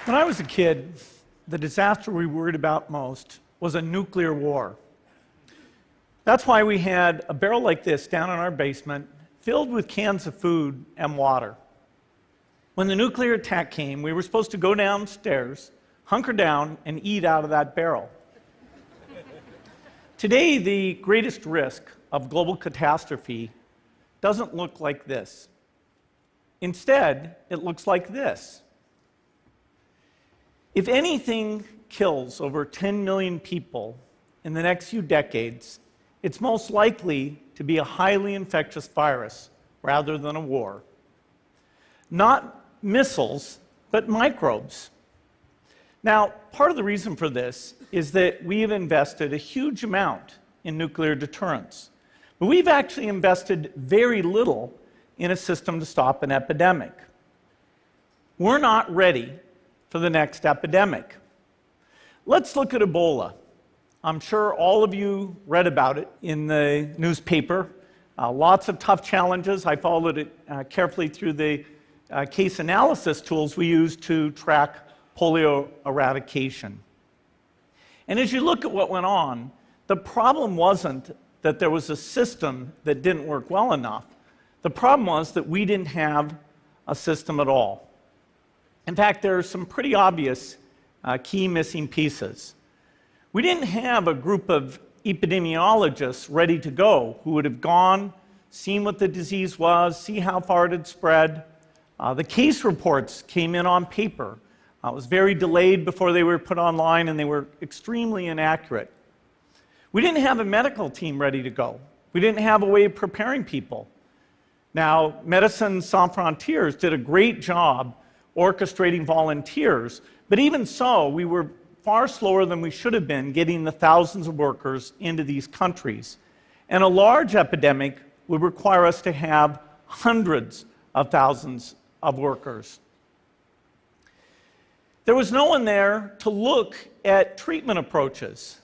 When I was a kid, the disaster we worried about most was a nuclear war. That's why we had a barrel like this down in our basement, filled with cans of food and water. When the nuclear attack came, we were supposed to go downstairs, hunker down, and eat out of that barrel. Today, the greatest risk of global catastrophe doesn't look like this. Instead, it looks like this. If anything kills over 10 million people in the next few decades, it's most likely to be a highly infectious virus rather than a war. Not missiles, but microbes. Now, part of the reason for this is that we have invested a huge amount in nuclear deterrence, but we've actually invested very little in a system to stop an epidemic. We're not ready for the next epidemic. Let's look at Ebola. I'm sure all of you read about it in the newspaper. Lots of tough challenges. I followed it carefully through the case analysis tools we use to track polio eradication. And as you look at what went on, the problem wasn't that there was a system that didn't work well enough. The problem was that we didn't have a system at all. In fact, there are some pretty obvious key missing pieces. We didn't have a group of epidemiologists ready to go who would have gone, seen what the disease was, see how far it had spread. The case reports came in on paper. It was very delayed before they were put online, and they were extremely inaccurate. We didn't have a medical team ready to go. We didn't have a way of preparing people. Now, Médecins Sans Frontières did a great job orchestrating volunteers, but even so, we were far slower than we should have been getting the thousands of workers into these countries. And a large epidemic would require us to have hundreds of thousands of workers. There was no one there to look at treatment approaches,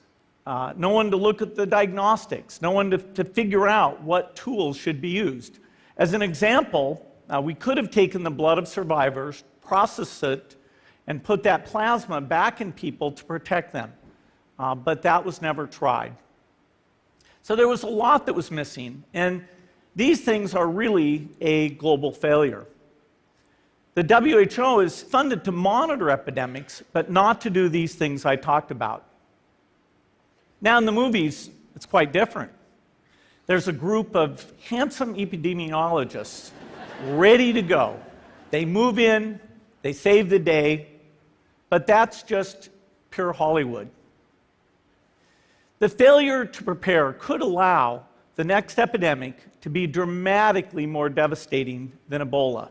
no one to look at the diagnostics, no one to figure out what tools should be used. As an example, we could have taken the blood of survivors, processed it, and put that plasma back in people to protect them. But that was never tried. So there was a lot that was missing, and these things are really a global failure. The WHO is funded to monitor epidemics, but not to do these things I talked about. Now in the movies, it's quite different. There's a group of handsome epidemiologists ready to go. They move in, they save the day, but that's just pure Hollywood. The failure to prepare could allow the next epidemic to be dramatically more devastating than Ebola.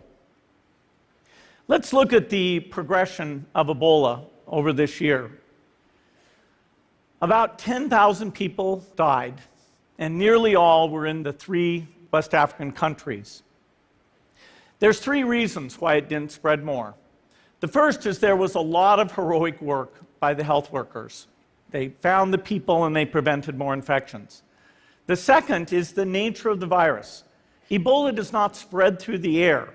Let's look at the progression of Ebola over this year. About 10,000 people died, and nearly all were in the 3 West African countries. There's 3 reasons why it didn't spread more. The first is there was a lot of heroic work by the health workers. They found the people and they prevented more infections. The second is the nature of the virus. Ebola does not spread through the air.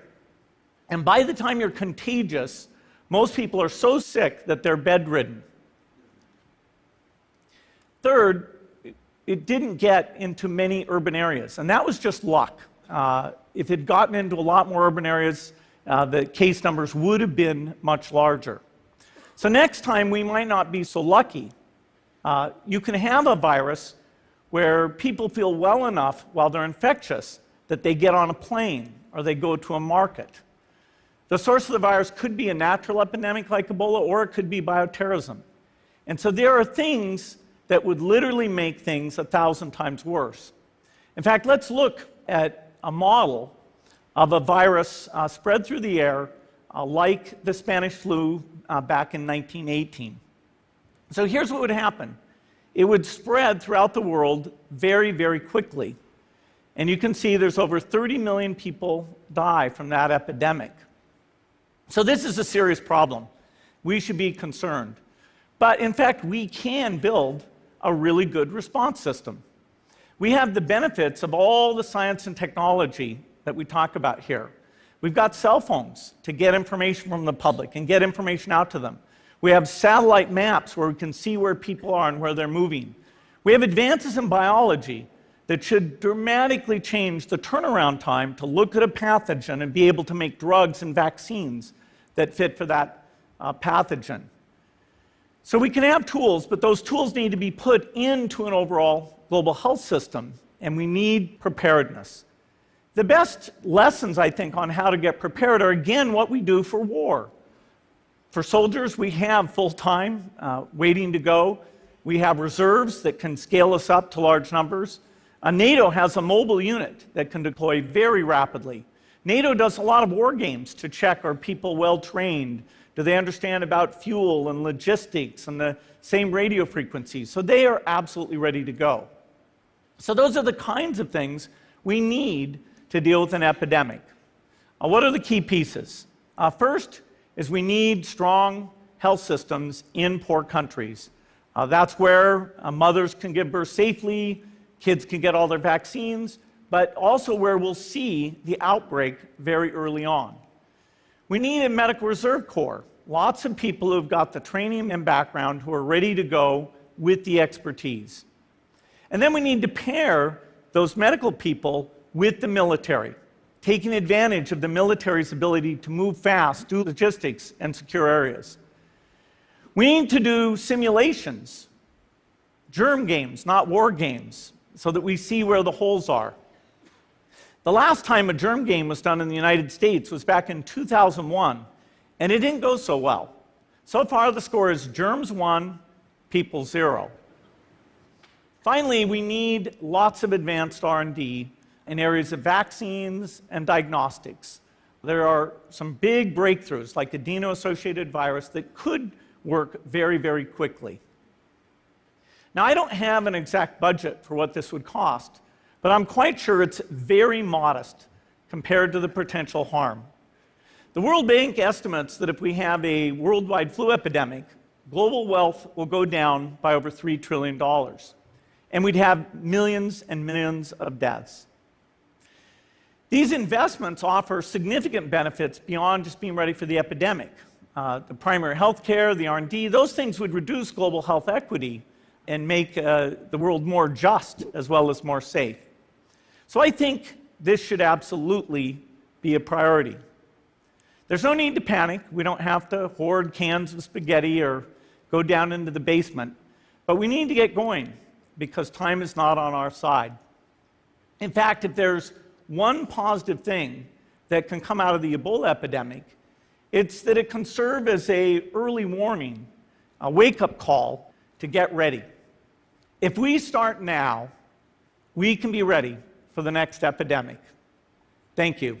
And by the time you're contagious, most people are so sick that they're bedridden. Third, it didn't get into many urban areas, and that was just luck. If it had gotten into a lot more urban areas, the case numbers would have been much larger. So next time, we might not be so lucky. You can have a virus where people feel well enough while they're infectious that they get on a plane or they go to a market. The source of the virus could be a natural epidemic like Ebola, or it could be bioterrorism. And so there are things that would literally make things 1,000 times worse. In fact, let's look at a model of a virus spread through the air like the Spanish flu back in 1918. So here's what would happen. It would spread throughout the world very, very quickly. And you can see there's over 30 million people die from that epidemic. So this is a serious problem. We should be concerned. But in fact, we can build a really good response system. We have the benefits of all the science and technology that we talk about here. We've got cell phones to get information from the public and get information out to them. We have satellite maps where we can see where people are and where they're moving. We have advances in biology that should dramatically change the turnaround time to look at a pathogen and be able to make drugs and vaccines that fit for that pathogen. So we can have tools, but those tools need to be put into an overall global health system, and we need preparedness. The best lessons, I think, on how to get prepared are, again, what we do for war. For soldiers, we have full-time waiting to go. We have reserves that can scale us up to large numbers. NATO has a mobile unit that can deploy very rapidly. NATO does a lot of war games to check, are people well-trained? Do they understand about fuel and logistics and the same radio frequencies? So they are absolutely ready to go. So those are the kinds of things we need to deal with an epidemic. What are the key pieces? First is we need strong health systems in poor countries. That's where mothers can give birth safely, kids can get all their vaccines, but also where we'll see the outbreak very early on. We need a medical reserve corps, lots of people who've got the training and background who are ready to go with the expertise. And then we need to pair those medical people with the military, taking advantage of the military's ability to move fast, do logistics, and secure areas. We need to do simulations, germ games, not war games, so that we see where the holes are. The last time a germ game was done in the United States was back in 2001, and it didn't go so well. So far, the score is germs 1, people 0. Finally, we need lots of advanced R&D in areas of vaccines and diagnostics. There are some big breakthroughs, like adeno-associated virus, that could work very, very quickly. Now, I don't have an exact budget for what this would cost, but I'm quite sure it's very modest compared to the potential harm. The World Bank estimates that if we have a worldwide flu epidemic, global wealth will go down by over $3 trillion, and we'd have millions and millions of deaths. These investments offer significant benefits beyond just being ready for the epidemic. The primary health care, the R&D, those things would reduce global health equity and make the world more just as well as more safe. So I think this should absolutely be a priority. There's no need to panic. We don't have to hoard cans of spaghetti or go down into the basement. But we need to get going because time is not on our side. In fact, if there's one positive thing that can come out of the Ebola epidemic, it's that it can serve as an early warning, a wake-up call to get ready. If we start now, we can be ready for the next epidemic. Thank you.